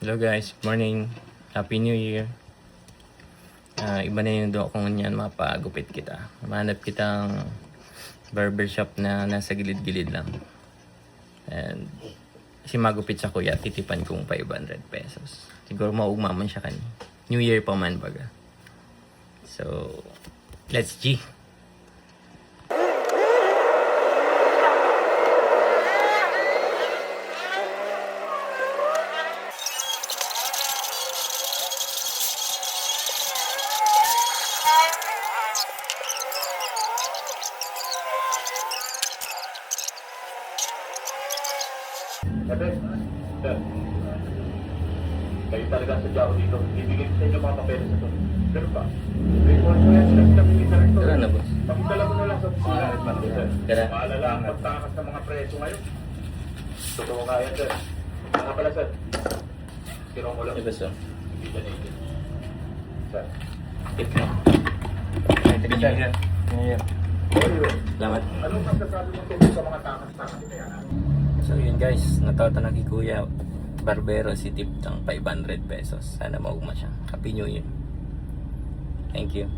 Hello guys, good morning. Happy New Year. Iba na yung do kung yan mapagupit kita. Mahanap kitang barbershop na nasa gilid-gilid lang. And kasi magupit sa kuya, titipan kong 500 pesos. Siguro maugmaman siya kan. New Year pa man baga. So, let's G. Sir, kayo talaga sa Jao dito. Ibigay ko sa inyo mga papeles na ito. Ganun ba? Report ko yan sila sa Minister ito. Tara na boss. Pakitala mo na lang sa opisina. Tara. Maalala ang pagtakas ng mga preso ngayon. Totoo nga yan, sir. Nga pala, sir. Sirong mo lang. Ito sir. Hindi na natin. Sir. Tip mo. Sige, sir. Anyway, Salamat. anong masasabi mo tungkol sa mga takas-takas na yan? So yun guys, natawta na kay Kuya Barbero si tip ng 500 pesos. Sana maugma siya. Happy New Year. Thank you.